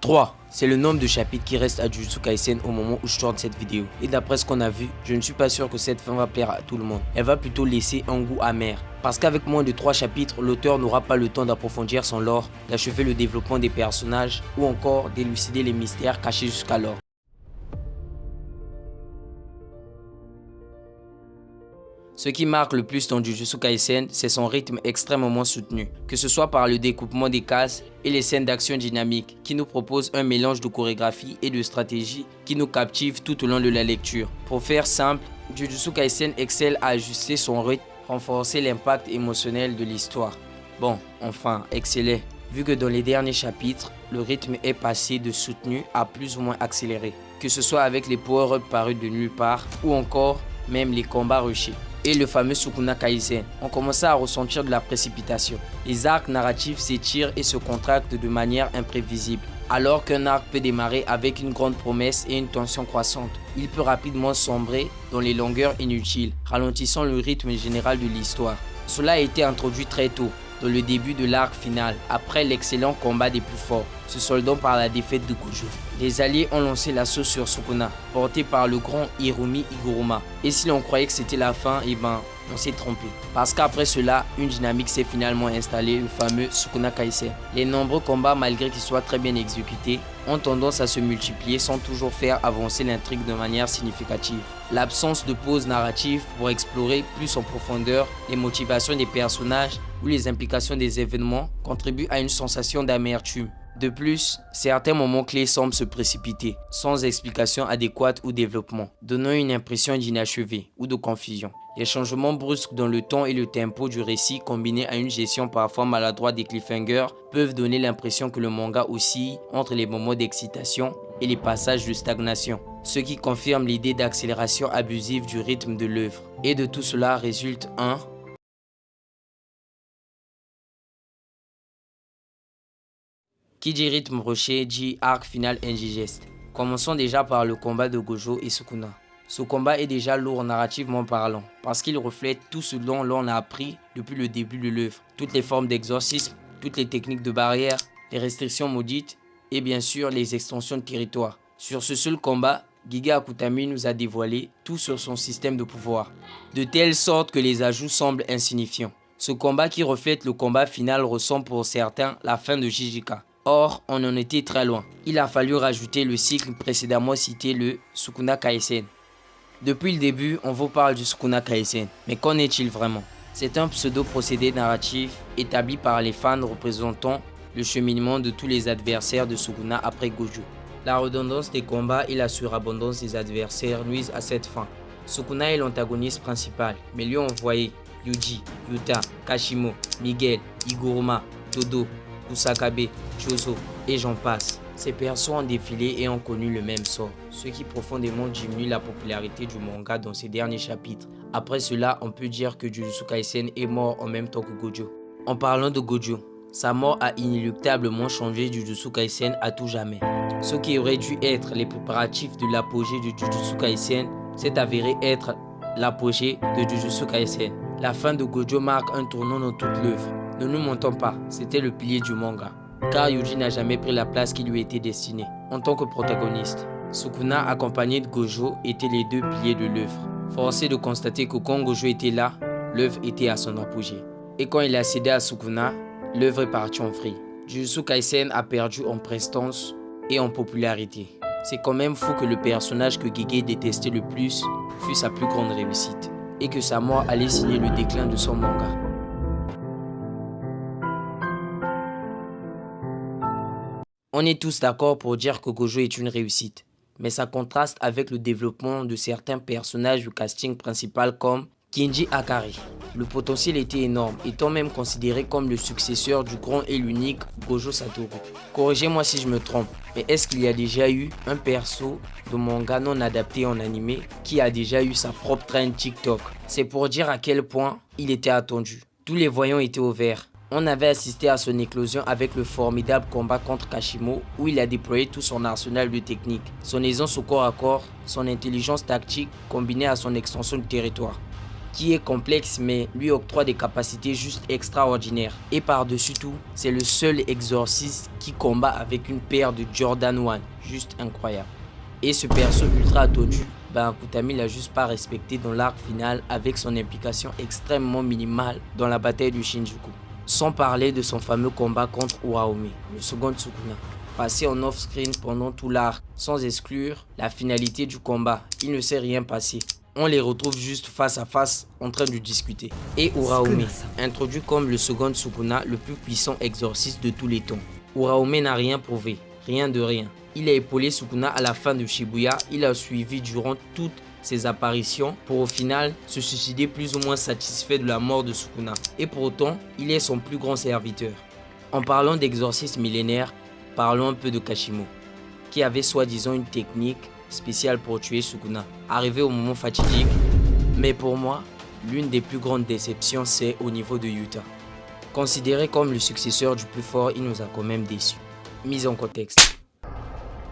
3. C'est le nombre de chapitres qui restent à Jujutsu Kaisen au moment où je tourne cette vidéo. Et d'après ce qu'on a vu, je ne suis pas sûr que cette fin va plaire à tout le monde. Elle va plutôt laisser un goût amer. Parce qu'avec moins de 3 chapitres, l'auteur n'aura pas le temps d'approfondir son lore, d'achever le développement des personnages ou encore d'élucider les mystères cachés jusqu'alors. Ce qui marque le plus dans Jujutsu Kaisen, c'est son rythme extrêmement soutenu, que ce soit par le découpement des cases et les scènes d'action dynamiques qui nous proposent un mélange de chorégraphie et de stratégie qui nous captive tout au long de la lecture. Pour faire simple, Jujutsu Kaisen excelle à ajuster son rythme, renforcer l'impact émotionnel de l'histoire. Bon, enfin, exceller, vu que dans les derniers chapitres, le rythme est passé de soutenu à plus ou moins accéléré, que ce soit avec les power-ups parus de nulle part ou encore même les combats rushés. Et le fameux Sukuna Kaisen, on commençait à ressentir de la précipitation. Les arcs narratifs s'étirent et se contractent de manière imprévisible. Alors qu'un arc peut démarrer avec une grande promesse et une tension croissante, il peut rapidement sombrer dans les longueurs inutiles, ralentissant le rythme général de l'histoire. Cela a été introduit très tôt, dans le début de l'arc final, après l'excellent combat des plus forts, se soldant par la défaite de Gojo. Les alliés ont lancé l'assaut sur Sukuna, porté par le grand Hirumi Higuruma. Et si l'on croyait que c'était la fin, on s'est trompé. Parce qu'après cela, une dynamique s'est finalement installée, le fameux Sukuna Kaisen. Les nombreux combats, malgré qu'ils soient très bien exécutés, ont tendance à se multiplier sans toujours faire avancer l'intrigue de manière significative. L'absence de pause narrative pour explorer plus en profondeur les motivations des personnages ou les implications des événements contribue à une sensation d'amertume. De plus, certains moments clés semblent se précipiter, sans explication adéquate ou développement, donnant une impression d'inachevé ou de confusion. Les changements brusques dans le ton et le tempo du récit, combinés à une gestion parfois maladroite des cliffhangers, peuvent donner l'impression que le manga oscille entre les moments d'excitation et les passages de stagnation, ce qui confirme l'idée d'accélération abusive du rythme de l'œuvre. Et de tout cela résulte un qui dit rythme rushé dit arc final indigeste. Commençons déjà par le combat de Gojo et Sukuna. Ce combat est déjà lourd narrativement parlant, parce qu'il reflète tout ce dont l'on a appris depuis le début de l'œuvre. Toutes les formes d'exorcisme, toutes les techniques de barrière, les restrictions maudites et bien sûr les extensions de territoire. Sur ce seul combat, Giga Akutami nous a dévoilé tout sur son système de pouvoir, de telle sorte que les ajouts semblent insignifiants. Ce combat qui reflète le combat final ressemble pour certains la fin de Jijika. Or, on en était très loin. Il a fallu rajouter le cycle précédemment cité, le Sukuna Kaisen. Depuis le début, on vous parle du Sukuna Kaisen, mais qu'en est-il vraiment? C'est un pseudo-procédé narratif établi par les fans représentant le cheminement de tous les adversaires de Sukuna après Gojo. La redondance des combats et la surabondance des adversaires nuisent à cette fin. Sukuna est l'antagoniste principal, mais lui envoyé Yuji, Yuta, Kashimo, Miguel, Higuruma, Todo, Kusakabe, Chozo et j'en passe. Ces persos ont défilé et ont connu le même sort, ce qui profondément diminue la popularité du manga dans ses derniers chapitres. Après cela, on peut dire que Jujutsu Kaisen est mort en même temps que Gojo. En parlant de Gojo, sa mort a inéluctablement changé Jujutsu Kaisen à tout jamais. Ce qui aurait dû être les préparatifs de l'apogée de Jujutsu Kaisen s'est avéré être l'apogée de Jujutsu Kaisen. La fin de Gojo marque un tournant dans toute l'œuvre. Ne nous mentons pas, c'était le pilier du manga. Car Yuji n'a jamais pris la place qui lui était destinée en tant que protagoniste. Sukuna accompagné de Gojo étaient les deux piliers de l'œuvre. Forcé de constater que quand Gojo était là, l'œuvre était à son apogée. Et quand il a cédé à Sukuna, l'œuvre est partie en vrille. Jujutsu Kaisen a perdu en prestance et en popularité. C'est quand même fou que le personnage que Gege détestait le plus fût sa plus grande réussite. Et que sa mort allait signer le déclin de son manga. On est tous d'accord pour dire que Gojo est une réussite, mais ça contraste avec le développement de certains personnages du casting principal comme Kinji Akari. Le potentiel était énorme, étant même considéré comme le successeur du grand et l'unique Gojo Satoru. Corrigez-moi si je me trompe, mais est-ce qu'il y a déjà eu un perso de manga non adapté en animé qui a déjà eu sa propre trend TikTok? C'est pour dire à quel point il était attendu. Tous les voyants étaient au vert. On avait assisté à son éclosion avec le formidable combat contre Kashimo où il a déployé tout son arsenal de techniques, son aisance au corps à corps, son intelligence tactique combinée à son extension de territoire. qui est complexe mais lui octroie des capacités juste extraordinaires. Et par-dessus tout, c'est le seul exorciste qui combat avec une paire de Jordan 1, juste incroyable. Et ce perso ultra attendu, Akutami l'a juste pas respecté dans l'arc final avec son implication extrêmement minimale dans la bataille du Shinjuku. Sans parler de son fameux combat contre Uraome, le second Sukuna, passé en off-screen pendant tout l'arc, sans exclure la finalité du combat. Il ne s'est rien passé. On les retrouve juste face à face en train de discuter. Et Uraome, introduit comme le second Sukuna, le plus puissant exorciste de tous les temps. Uraome n'a rien prouvé, rien de rien. Il a épaulé Sukuna à la fin de Shibuya, il a suivi durant toutes ses apparitions pour au final se suicider plus ou moins satisfait de la mort de Sukuna. Et pourtant, il est son plus grand serviteur. En parlant d'exorcisme millénaire, parlons un peu de Kashimo, qui avait soi-disant une technique spéciale pour tuer Sukuna, arrivé au moment fatidique. Mais pour moi, l'une des plus grandes déceptions, c'est au niveau de Yuta. Considéré comme le successeur du plus fort, il nous a quand même déçus. Mise en contexte.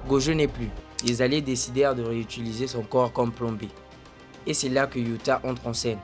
Gojo n'est plus. Les alliés décidèrent de réutiliser son corps comme plan B. Et c'est là que Yuta entre en scène.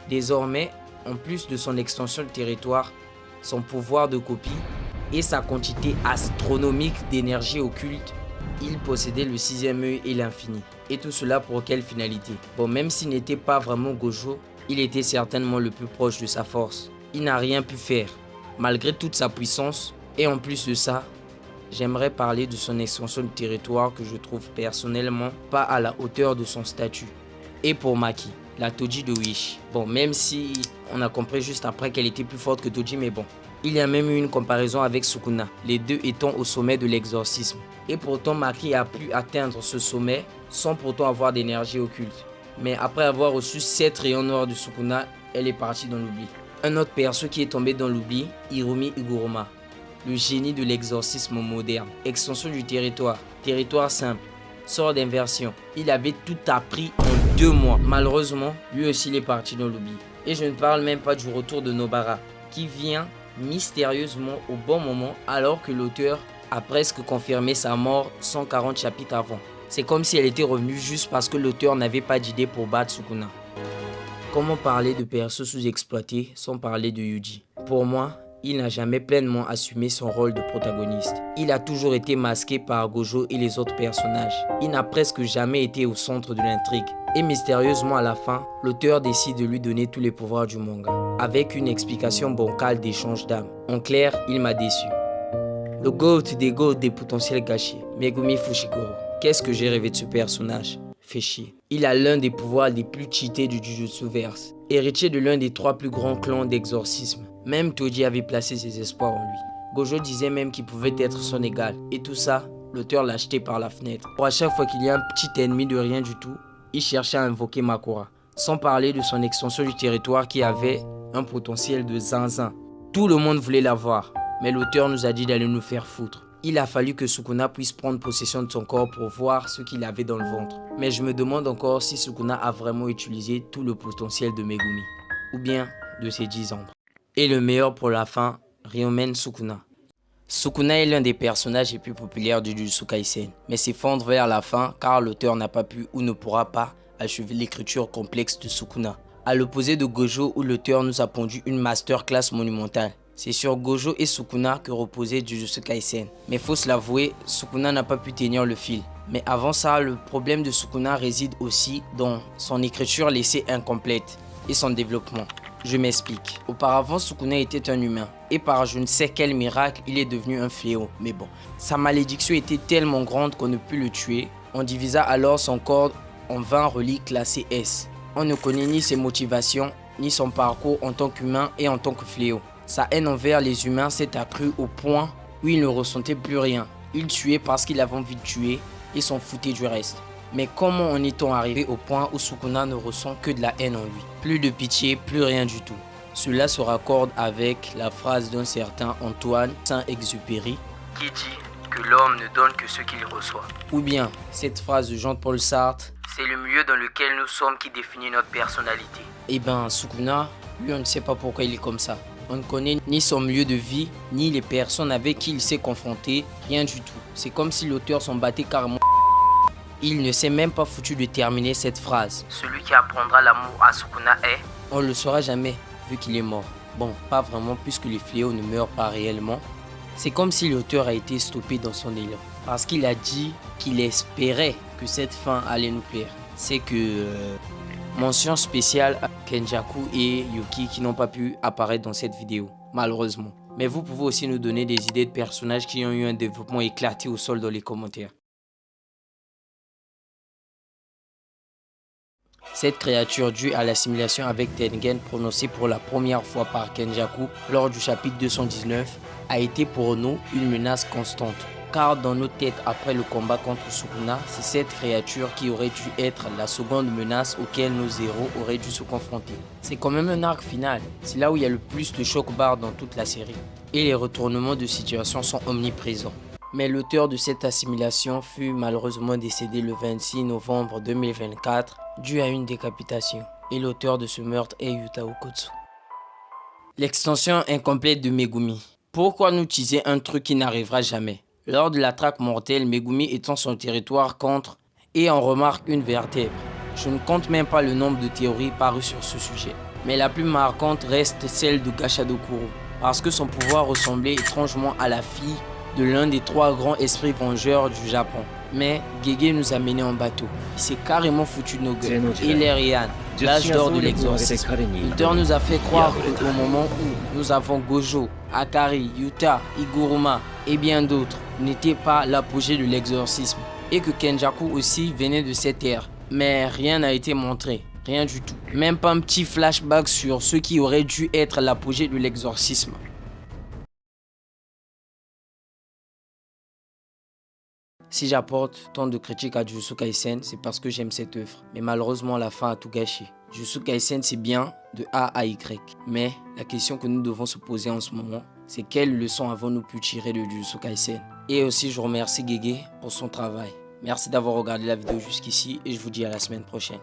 Désormais, en plus de son extension de territoire, son pouvoir de copie et sa quantité astronomique d'énergie occulte, il possédait le sixième œil et l'infini. Et tout cela pour quelle finalité? Bon, même s'il n'était pas vraiment Gojo, il était certainement le plus proche de sa force. Il n'a rien pu faire, malgré toute sa puissance. Et en plus de ça, j'aimerais parler de son extension de territoire que je trouve personnellement pas à la hauteur de son statut. Et pour Maki, la Toji de Wish. Bon, même si on a compris juste après qu'elle était plus forte que Toji, mais bon. Il y a même eu une comparaison avec Sukuna, les deux étant au sommet de l'exorcisme. Et pourtant, Maki a pu atteindre ce sommet sans pourtant avoir d'énergie occulte. Mais après avoir reçu 7 rayons noirs de Sukuna, elle est partie dans l'oubli. Un autre perso qui est tombé dans l'oubli, Hirumi Iguruma. Le génie de l'exorcisme moderne, extension du territoire, territoire simple, sort d'inversion. Il avait tout appris en 2 mois. Malheureusement, lui aussi il est parti dans l'oubli. Et je ne parle même pas du retour de Nobara, qui vient mystérieusement au bon moment alors que l'auteur a presque confirmé sa mort 140 chapitres avant. C'est comme si elle était revenue juste parce que l'auteur n'avait pas d'idée pour battre Sukuna. Comment parler de persos sous-exploités sans parler de Yuji? Pour moi, il n'a jamais pleinement assumé son rôle de protagoniste. Il a toujours été masqué par Gojo et les autres personnages. Il n'a presque jamais été au centre de l'intrigue. Et mystérieusement à la fin, l'auteur décide de lui donner tous les pouvoirs du manga, avec une explication bancale d'échange d'âme. En clair, il m'a déçu. Le GOAT des potentiels gâchés, Megumi Fushiguro. Qu'est-ce que j'ai rêvé de ce personnage? Fait chier. Il a l'un des pouvoirs les plus cheatés du Jujutsuverse, héritier de l'un des 3 plus grands clans d'exorcisme. Même Toji avait placé ses espoirs en lui. Gojo disait même qu'il pouvait être son égal. Et tout ça, l'auteur l'a jeté par la fenêtre. Pour à chaque fois qu'il y a un petit ennemi de rien du tout, il cherchait à invoquer Makura. Sans parler de son extension du territoire qui avait un potentiel de zinzin. Tout le monde voulait l'avoir, mais l'auteur nous a dit d'aller nous faire foutre. Il a fallu que Sukuna puisse prendre possession de son corps pour voir ce qu'il avait dans le ventre. Mais je me demande encore si Sukuna a vraiment utilisé tout le potentiel de Megumi. Ou bien de ses 10 ombres. Et le meilleur pour la fin, Ryomen Sukuna. Sukuna est l'un des personnages les plus populaires du Jujutsu Kaisen, mais s'effondre vers la fin car l'auteur n'a pas pu ou ne pourra pas achever l'écriture complexe de Sukuna. À l'opposé de Gojo où l'auteur nous a pondu une masterclass monumentale. C'est sur Gojo et Sukuna que reposait Jujutsu Kaisen. Mais faut se l'avouer, Sukuna n'a pas pu tenir le fil. Mais avant ça, le problème de Sukuna réside aussi dans son écriture laissée incomplète et son développement. Je m'explique. Auparavant, Sukuna était un humain. Et par je ne sais quel miracle, il est devenu un fléau. Mais bon, sa malédiction était tellement grande qu'on ne put le tuer. On divisa alors son corps en 20 reliques classées S. On ne connaît ni ses motivations, ni son parcours en tant qu'humain et en tant que fléau. Sa haine envers les humains s'est accrue au point où il ne ressentait plus rien. Il tuait parce qu'il avait envie de tuer et s'en foutait du reste. Mais comment en est-on arrivé au point où Sukuna ne ressent que de la haine en lui? Plus de pitié, plus rien du tout. Cela se raccorde avec la phrase d'un certain Antoine Saint-Exupéry qui dit que l'homme ne donne que ce qu'il reçoit. Ou bien cette phrase de Jean-Paul Sartre, c'est le milieu dans lequel nous sommes qui définit notre personnalité. Et ben Sukuna, lui on ne sait pas pourquoi il est comme ça. On ne connaît ni son milieu de vie, ni les personnes avec qui il s'est confronté, rien du tout. C'est comme si l'auteur s'en battait carrément. Il ne s'est même pas foutu de terminer cette phrase. Celui qui apprendra l'amour à Sukuna est On ne le saura jamais vu qu'il est mort. Bon, pas vraiment puisque les fléaux ne meurent pas réellement. C'est comme si l'auteur a été stoppé dans son élan. Parce qu'il a dit qu'il espérait que cette fin allait nous plaire. C'est que... mention spéciale à Kenjaku et Yuki qui n'ont pas pu apparaître dans cette vidéo, malheureusement. Mais vous pouvez aussi nous donner des idées de personnages qui ont eu un développement éclaté au sol dans les commentaires. Cette créature due à l'assimilation avec Tengen prononcée pour la première fois par Kenjaku lors du chapitre 219 a été pour nous une menace constante. Car dans nos têtes après le combat contre Sukuna, c'est cette créature qui aurait dû être la seconde menace auquel nos héros auraient dû se confronter. C'est quand même un arc final, c'est là où il y a le plus de choc barre dans toute la série. Et les retournements de situation sont omniprésents. Mais l'auteur de cette assimilation fut malheureusement décédé le 26 novembre 2024 dû à une décapitation. Et l'auteur de ce meurtre est Yuta Okkotsu. L'extension incomplète de Megumi. Pourquoi nous teaser un truc qui n'arrivera jamais? Lors de la traque mortelle, Megumi étend son territoire contre et on remarque une vertèbre. Je ne compte même pas le nombre de théories parues sur ce sujet. Mais la plus marquante reste celle de Gashadokuro, parce que son pouvoir ressemblait étrangement à la fille de l'un des 3 grands esprits vengeurs du Japon. Mais Gege nous a menés en bateau. Il s'est carrément foutu de nos gueules. Hilarian, l'âge d'or de l'exorcisme. L'auteur nous a fait croire qu'au moment où nous avons Gojo, Akari, Yuta, Iguruma et bien d'autres, n'était pas l'apogée de l'exorcisme. Et que Kenjaku aussi venait de cette ère. Mais rien n'a été montré. Rien du tout. Même pas un petit flashback sur ce qui aurait dû être l'apogée de l'exorcisme. Si j'apporte tant de critiques à Jujutsu Kaisen, c'est parce que j'aime cette œuvre. Mais malheureusement, la fin a tout gâché. Jujutsu Kaisen, c'est bien de A à Y. Mais la question que nous devons se poser en ce moment, c'est quelles leçons avons-nous pu tirer de Jujutsu Kaisen? Et aussi, je remercie Gege pour son travail. Merci d'avoir regardé la vidéo jusqu'ici et je vous dis à la semaine prochaine.